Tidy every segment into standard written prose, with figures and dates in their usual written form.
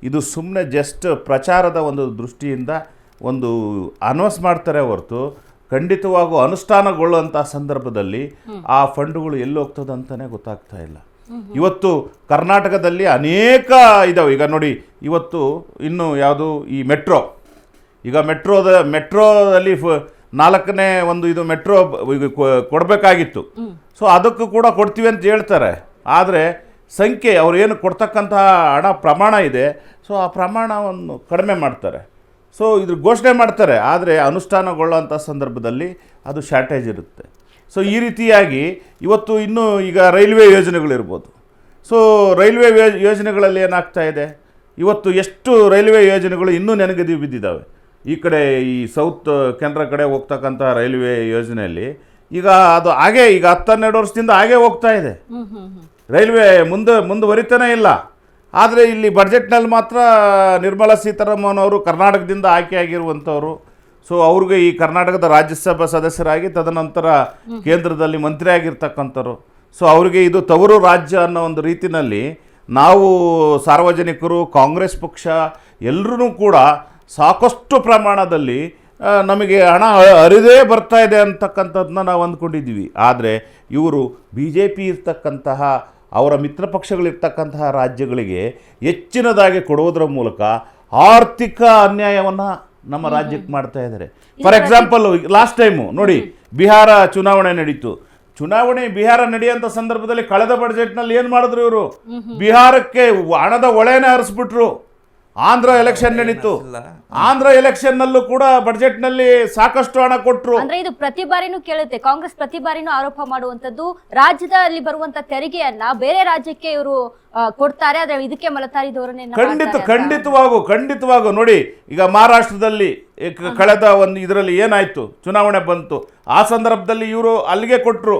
ಇದು ಸುಮ್ಮನೆ ಜಸ್ಟ್ ಪ್ರಚಾರದ ಒಂದು ದೃಷ್ಟಿಯಿಂದ ಒಂದು ಅನೌನ್ಸ್ ಮಾಡ್ತಾರೆ ಹೊರತು ಖಂಡಿತವಾಗೂ ಅನುಷ್ಠಾನಗೊಳ್ಳುವಂಥ ಸಂದರ್ಭದಲ್ಲಿ ಆ ಫಂಡ್ಗಳು ಎಲ್ಲಿ ಹೋಗ್ತದೆ ಅಂತಲೇ ಗೊತ್ತಾಗ್ತಾ ಇಲ್ಲ. ಇವತ್ತು ಕರ್ನಾಟಕದಲ್ಲಿ ಅನೇಕ ಇದಾವೆ. ಈಗ ನೋಡಿ, ಇವತ್ತು ಇನ್ನು ಯಾವುದು ಈ ಮೆಟ್ರೋ, ಈಗ ಮೆಟ್ರೋದಲ್ಲಿ 4ನೇ ಒಂದು ಇದು ಮೆಟ್ರೋ ಕೊಡಬೇಕಾಗಿತ್ತು. ಸೊ ಅದಕ್ಕೂ ಕೂಡ ಕೊಡ್ತೀವಿ ಅಂತ ಹೇಳ್ತಾರೆ. ಆದರೆ ಸಂಖ್ಯೆ ಅವ್ರು ಏನು ಕೊಡ್ತಕ್ಕಂತಹ ಹಣ ಪ್ರಮಾಣ ಇದೆ, ಸೊ ಆ ಪ್ರಮಾಣವನ್ನು ಕಡಿಮೆ ಮಾಡ್ತಾರೆ. ಸೊ ಇದ್ರ ಘೋಷಣೆ ಮಾಡ್ತಾರೆ, ಆದರೆ ಅನುಷ್ಠಾನಗೊಳ್ಳುವಂಥ ಸಂದರ್ಭದಲ್ಲಿ ಅದು ಶಾರ್ಟೇಜ್ ಇರುತ್ತೆ. ಸೊ ಈ ರೀತಿಯಾಗಿ ಇವತ್ತು ಇನ್ನೂ ಈಗ ರೈಲ್ವೆ ಯೋಜನೆಗಳಿರ್ಬೋದು. ಸೊ ರೈಲ್ವೆ ಯೋಜನೆಗಳಲ್ಲಿ ಏನಾಗ್ತಾ ಇದೆ, ಇವತ್ತು ಎಷ್ಟು ರೈಲ್ವೆ ಯೋಜನೆಗಳು ಇನ್ನೂ ನೆನಗದಿ ಬಿದ್ದಿದ್ದಾವೆ. ಈ ಕಡೆ ಈ ಸೌತ್ ಕೆನರಾ ಕಡೆ ಹೋಗ್ತಕ್ಕಂಥ ರೈಲ್ವೆ ಯೋಜನೆಯಲ್ಲಿ ಈಗ ಅದು ಹಾಗೆ ಈಗ 10-12 ವರ್ಷದಿಂದ ಹಾಗೆ ಹೋಗ್ತಾ ಇದೆ. ರೈಲ್ವೆ ಮುಂದುವರಿತಾನೇ ಇಲ್ಲ. ಆದರೆ ಇಲ್ಲಿ ಬಡ್ಜೆಟ್ನಲ್ಲಿ ಮಾತ್ರ ನಿರ್ಮಲಾ ಸೀತಾರಾಮನ್ ಅವರು ಕರ್ನಾಟಕದಿಂದ ಆಯ್ಕೆಯಾಗಿರುವಂಥವ್ರು. ಸೊ ಅವ್ರಿಗೆ ಈ ಕರ್ನಾಟಕದ ರಾಜ್ಯಸಭಾ ಸದಸ್ಯರಾಗಿ ತದನಂತರ ಕೇಂದ್ರದಲ್ಲಿ ಮಂತ್ರಿ ಆಗಿರ್ತಕ್ಕಂಥವ್ರು. ಸೊ ಅವರಿಗೆ ಇದು ತವರು ರಾಜ್ಯ ಅನ್ನೋ ಒಂದು ರೀತಿಯಲ್ಲಿ ನಾವು ಸಾರ್ವಜನಿಕರು, ಕಾಂಗ್ರೆಸ್ ಪಕ್ಷ ಎಲ್ಲರೂ ಕೂಡ ಸಾಕಷ್ಟು ಪ್ರಮಾಣದಲ್ಲಿ ನಮಗೆ ಹಣ ಹರಿದೇ ಬರ್ತಾ ಇದೆ ಅಂತಕ್ಕಂಥದ್ದನ್ನ ನಾವು ಅಂದ್ಕೊಂಡಿದ್ದೀವಿ. ಆದರೆ ಇವರು BJP ಇರ್ತಕ್ಕಂತಹ ಅವರ ಮಿತ್ರ ಪಕ್ಷಗಳಿರ್ತಕ್ಕಂತಹ ರಾಜ್ಯಗಳಿಗೆ ಹೆಚ್ಚಿನದಾಗಿ ಕೊಡುವುದರ ಮೂಲಕ ಆರ್ಥಿಕ ಅನ್ಯಾಯವನ್ನು ನಮ್ಮ ರಾಜ್ಯಕ್ಕೆ ಮಾಡ್ತಾ ಇದ್ದಾರೆ. ಫಾರ್ ಎಕ್ಸಾಂಪಲ್, ಲಾಸ್ಟ್ ಟೈಮು ನೋಡಿ, ಬಿಹಾರ ಚುನಾವಣೆ ನಡೀತು. ಬಿಹಾರ ನಡೆಯುವಂಥ ಸಂದರ್ಭದಲ್ಲಿ ಕಳೆದ ಬಡ್ಜೆಟ್ನಲ್ಲಿ ಏನು ಮಾಡಿದ್ರು ಇವರು, ಬಿಹಾರಕ್ಕೆ ಹಣದ ಹೊಳೆನೇ ಹರಿಸ್ಬಿಟ್ರು. ಆಂಧ್ರ ಎಲೆಕ್ಷನ್ ನಡೀತು. ಆಂಧ್ರ ಎಲೆಕ್ಷನ್ನಲ್ಲೂ ಕೂಡ ಬಡ್ಜೆಟ್ನಲ್ಲಿ ಸಾಕಷ್ಟು ಹಣ ಕೊಟ್ಟರು. ಅಂದ್ರೆ ಇದು ಪ್ರತಿ ಬಾರಿನೂ ಕೇಳುತ್ತೆ, ಕಾಂಗ್ರೆಸ್ ಪ್ರತಿ ಬಾರಿನೂ ಆರೋಪ ಮಾಡುವಂತದ್ದು ರಾಜ್ಯದಲ್ಲಿ ಬರುವಂತ ತೆರಿಗೆಯನ್ನ ಬೇರೆ ರಾಜ್ಯಕ್ಕೆ ಇವರು ಕೊಡ್ತಾರೆ, ಆದ್ರೆ ಇದಕ್ಕೆ ಮಲತಾರಿ ಧೋರಣೆ. ಖಂಡಿತವಾಗೂ ನೋಡಿ, ಈಗ ಮಹಾರಾಷ್ಟ್ರದಲ್ಲಿ ಕಳೆದ ಒಂದು ಇದರಲ್ಲಿ ಏನಾಯ್ತು, ಚುನಾವಣೆ ಬಂತು, ಆ ಸಂದರ್ಭದಲ್ಲಿ ಇವರು ಅಲ್ಲಿಗೆ ಕೊಟ್ಟರು.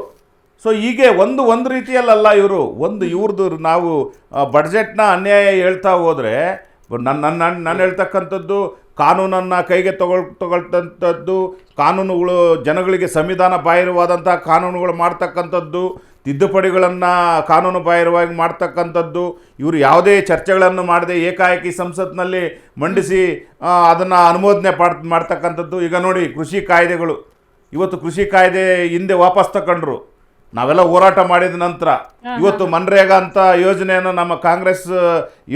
ಸೊ ಹೀಗೆ ಒಂದು ರೀತಿಯಲ್ಲ ಇವ್ರದ್ದು ನಾವು ಬಡ್ಜೆಟ್ನ ಅನ್ಯಾಯ ಹೇಳ್ತಾ ಹೋದರೆ ನಾನು ಹೇಳ್ತಕ್ಕಂಥದ್ದು ಕಾನೂನನ್ನು ಕೈಗೆ ತಗೊಳ್ತಂಥದ್ದು, ಕಾನೂನುಗಳು ಜನಗಳಿಗೆ ಸಂವಿಧಾನ ಬಾಹಿರವಾದಂಥ ಕಾನೂನುಗಳು ಮಾಡ್ತಕ್ಕಂಥದ್ದು, ತಿದ್ದುಪಡಿಗಳನ್ನು ಕಾನೂನು ಬಾಹಿರವಾಗಿ ಮಾಡ್ತಕ್ಕಂಥದ್ದು, ಇವರು ಯಾವುದೇ ಚರ್ಚೆಗಳನ್ನು ಮಾಡದೆ ಏಕಾಏಕಿ ಸಂಸತ್ನಲ್ಲಿ ಮಂಡಿಸಿ ಅದನ್ನು ಅನುಮೋದನೆ ಮಾಡ್ತಕ್ಕಂಥದ್ದು. ಈಗ ನೋಡಿ, ಕೃಷಿ ಕಾಯ್ದೆಗಳು, ಇವತ್ತು ಕೃಷಿ ಕಾಯ್ದೆ ಹಿಂದೆ ವಾಪಸ್ ತಗೊಂಡ್ರು. ನಾವೆಲ್ಲ ಹೋರಾಟ ಮಾಡಿದ ನಂತರ ಇವತ್ತು ಮನ್ರೇಗಾ ಅಂತ ಯೋಜನೆಯನ್ನು, ನಮ್ಮ ಕಾಂಗ್ರೆಸ್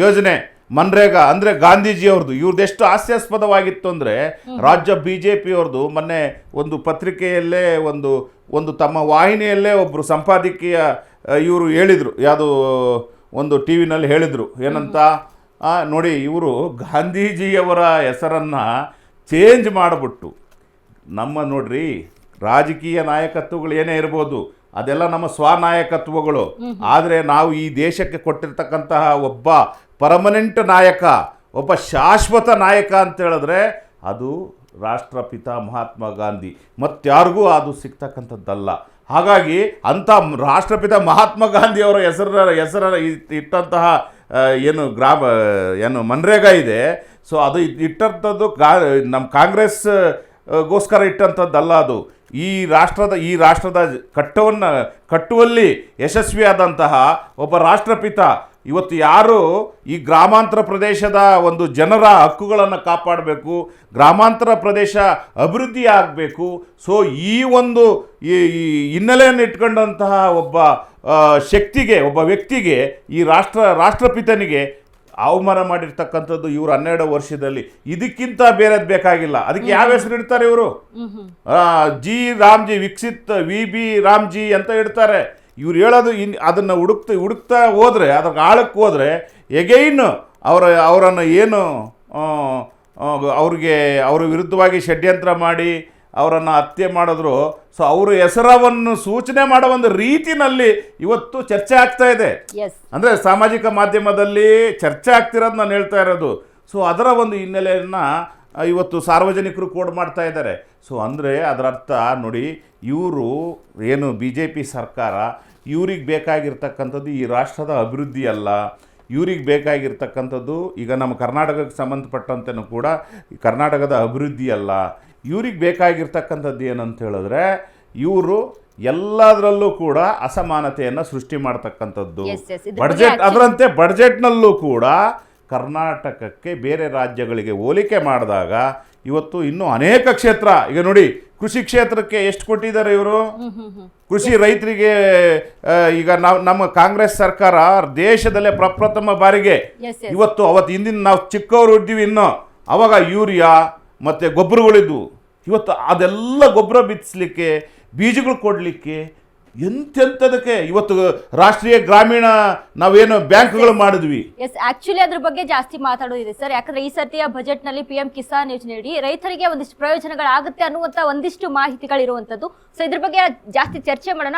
ಯೋಜನೆ ಮನ್ರೇಗಾ ಅಂದರೆ ಗಾಂಧೀಜಿಯವ್ರದ್ದು, ಇವ್ರದ್ದೆಷ್ಟು ಹಾಸ್ಯಾಸ್ಪದವಾಗಿತ್ತು ಅಂದರೆ ರಾಜ್ಯ BJP ಅವ್ರದ್ದು ಮೊನ್ನೆ ಒಂದು ಪತ್ರಿಕೆಯಲ್ಲೇ ಒಂದು ತಮ್ಮ ವಾಹಿನಿಯಲ್ಲೇ ಒಬ್ಬರು ಸಂಪಾದಕೀಯ ಇವರು ಹೇಳಿದರು, ಯಾವುದೋ ಒಂದು ಟಿ ವಿನಲ್ಲಿ ಹೇಳಿದರು ಏನಂತ, ನೋಡಿ ಇವರು ಗಾಂಧೀಜಿಯವರ ಹೆಸರನ್ನು ಚೇಂಜ್ ಮಾಡಿಬಿಟ್ಟು ನೋಡ್ರಿ, ರಾಜಕೀಯ ನಾಯಕತ್ವಗಳು ಏನೇ ಇರ್ಬೋದು, ಅದೆಲ್ಲ ನಮ್ಮ ಸ್ವನಾಯಕತ್ವಗಳು. ಆದರೆ ನಾವು ಈ ದೇಶಕ್ಕೆ ಕೊಟ್ಟಿರ್ತಕ್ಕಂತಹ ಒಬ್ಬ ಪರ್ಮನೆಂಟ್ ನಾಯಕ, ಒಬ್ಬ ಶಾಶ್ವತ ನಾಯಕ ಅಂತ ಹೇಳಿದ್ರೆ ಅದು ರಾಷ್ಟ್ರಪಿತ ಮಹಾತ್ಮ ಗಾಂಧಿ, ಮತ್ತಾರಿಗೂ ಅದು ಸಿಗ್ತಕ್ಕಂಥದ್ದಲ್ಲ. ಹಾಗಾಗಿ ಅಂಥ ರಾಷ್ಟ್ರಪಿತ ಮಹಾತ್ಮ ಗಾಂಧಿಯವರ ಹೆಸರ ಇಟ್ಟಂತಹ ಏನು ಮನ್ರೇಗಾ ಇದೆ, ಸೊ ಅದು ಇಟ್ಟಂಥದ್ದು ನಮ್ಮ ಕಾಂಗ್ರೆಸ್ಗೋಸ್ಕರ ಇಟ್ಟಂಥದ್ದಲ್ಲ. ಅದು ಈ ರಾಷ್ಟ್ರದ ಕಟ್ಟುವಲ್ಲಿ ಯಶಸ್ವಿಯಾದಂತಹ ಒಬ್ಬ ರಾಷ್ಟ್ರಪಿತ. ಇವತ್ತು ಯಾರು ಈ ಗ್ರಾಮಾಂತರ ಪ್ರದೇಶದ ಒಂದು ಜನರ ಹಕ್ಕುಗಳನ್ನು ಕಾಪಾಡಬೇಕು, ಗ್ರಾಮಾಂತರ ಪ್ರದೇಶ ಅಭಿವೃದ್ಧಿ ಆಗಬೇಕು. ಸೊ ಈ ಒಂದು ಹಿನ್ನೆಲೆಯನ್ನು ಇಟ್ಕೊಂಡಂತಹ ಒಬ್ಬ ವ್ಯಕ್ತಿಗೆ ಈ ರಾಷ್ಟ್ರಪಿತನಿಗೆ ಅವಮಾನ ಮಾಡಿರ್ತಕ್ಕಂಥದ್ದು ಇವರು 12 ವರ್ಷದಲ್ಲಿ. ಇದಕ್ಕಿಂತ ಬೇರೆದು ಬೇಕಾಗಿಲ್ಲ. ಅದಕ್ಕೆ ಯಾವ ಹೆಸರು ಇಡ್ತಾರೆ ಇವರು, ಜಿ ರಾಮ್ಜಿ, ವಿಕಸಿತ್ VB ರಾಮ್ಜಿ ಅಂತ ಇಡ್ತಾರೆ. ಇವ್ರು ಹೇಳೋದು ಅದನ್ನು ಹುಡುಕ್ತಾ ಹೋದರೆ, ಅದ್ರ ಆಳಕ್ಕೆ ಹೋದರೆ ಎಗೈನ್ ಅವರನ್ನು ಏನು ಅವ್ರ ವಿರುದ್ಧವಾಗಿ ಷಡ್ಯಂತ್ರ ಮಾಡಿ ಅವರನ್ನು ಹತ್ಯೆ ಮಾಡಿದ್ರು. ಸೊ ಅವರ ಹೆಸರವನ್ನು ಸೂಚನೆ ಮಾಡೋ ಒಂದು ರೀತಿನಲ್ಲಿ ಇವತ್ತು ಚರ್ಚೆ ಆಗ್ತಾ ಇದೆ. ಅಂದರೆ ಸಾಮಾಜಿಕ ಮಾಧ್ಯಮದಲ್ಲಿ ಚರ್ಚೆ ಆಗ್ತಿರೋದು ನಾನು ಹೇಳ್ತಾ ಇರೋದು. ಸೊ ಅದರ ಒಂದು ಹಿನ್ನೆಲೆಯನ್ನು ಇವತ್ತು ಸಾರ್ವಜನಿಕರು ಕೋಡ್ ಮಾಡ್ತಾ ಇದ್ದಾರೆ. ಸೊ ಅಂದರೆ ಅದರ ಅರ್ಥ ನೋಡಿ, ಇವರು ಏನು BJP ಸರ್ಕಾರ, ಇವ್ರಿಗೆ ಬೇಕಾಗಿರ್ತಕ್ಕಂಥದ್ದು ಈ ರಾಷ್ಟ್ರದ ಅಭಿವೃದ್ಧಿ ಅಲ್ಲ, ಇವ್ರಿಗೆ ಬೇಕಾಗಿರ್ತಕ್ಕಂಥದ್ದು ಈಗ ನಮ್ಮ ಕರ್ನಾಟಕಕ್ಕೆ ಸಂಬಂಧಪಟ್ಟಂತೆಯೂ ಕೂಡ ಕರ್ನಾಟಕದ ಅಭಿವೃದ್ಧಿ ಅಲ್ಲ. ಇವ್ರಿಗೆ ಬೇಕಾಗಿರ್ತಕ್ಕಂಥದ್ದು ಏನಂತ ಹೇಳಿದ್ರೆ, ಇವರು ಎಲ್ಲದರಲ್ಲೂ ಕೂಡ ಅಸಮಾನತೆಯನ್ನು ಸೃಷ್ಟಿ ಮಾಡ್ತಕ್ಕಂಥದ್ದು. ಅದರಂತೆ ಬಡ್ಜೆಟ್ನಲ್ಲೂ ಕೂಡ ಕರ್ನಾಟಕಕ್ಕೆ ಬೇರೆ ರಾಜ್ಯಗಳಿಗೆ ಹೋಲಿಕೆ ಮಾಡಿದಾಗ ಇವತ್ತು ಇನ್ನೂ ಅನೇಕ ಕ್ಷೇತ್ರ, ಈಗ ನೋಡಿ ಕೃಷಿ ಕ್ಷೇತ್ರಕ್ಕೆ ಎಷ್ಟು ಕೊಟ್ಟಿದ್ದಾರೆ ಇವರು. ಕೃಷಿ ರೈತರಿಗೆ ಈಗ ನಮ್ಮ ಕಾಂಗ್ರೆಸ್ ಸರ್ಕಾರ ದೇಶದಲ್ಲೇ ಪ್ರಪ್ರಥಮ ಬಾರಿಗೆ ಅವತ್ತು ಹಿಂದಿನ ನಾವು ಚಿಕ್ಕವರು ಇದ್ದೀವಿ, ಇನ್ನು ಅವಾಗ ಯೂರಿಯಾ ಮತ್ತು ಗೊಬ್ಬರಗಳಿದ್ವು. ಇವತ್ತು ಅದೆಲ್ಲ ಗೊಬ್ಬರ ಬಿತ್ತಿಸ್ಲಿಕ್ಕೆ, ಬೀಜಗಳು ಕೊಡಲಿಕ್ಕೆ, ಎಂತೆಂಥದಕ್ಕೆ ಇವತ್ತು ರಾಷ್ಟ್ರೀಯ ಗ್ರಾಮೀಣ ನಾವೇನು ಬ್ಯಾಂಕ್ಗಳು ಮಾಡಿದ್ವಿ. ಎಸ್, ಆಕ್ಚುಲಿ ಅದ್ರ ಬಗ್ಗೆ ಜಾಸ್ತಿ ಮಾತಾಡೋದಿದೆ ಸರ್. ಯಾಕಂದ್ರೆ ಈ ಸರ್ತಿಯ ಬಜೆಟ್ ನಲ್ಲಿ PM ಕಿಸಾನ್ ಯೋಜನೆಯಡಿ ರೈತರಿಗೆ ಒಂದಿಷ್ಟು ಪ್ರಯೋಜನಗಳಾಗುತ್ತೆ ಅನ್ನುವಂತ ಒಂದಿಷ್ಟು ಮಾಹಿತಿಗಳಿರುವಂತದ್ದು. ಸೊ ಇದ್ರ ಬಗ್ಗೆ ಜಾಸ್ತಿ ಚರ್ಚೆ ಮಾಡೋಣ.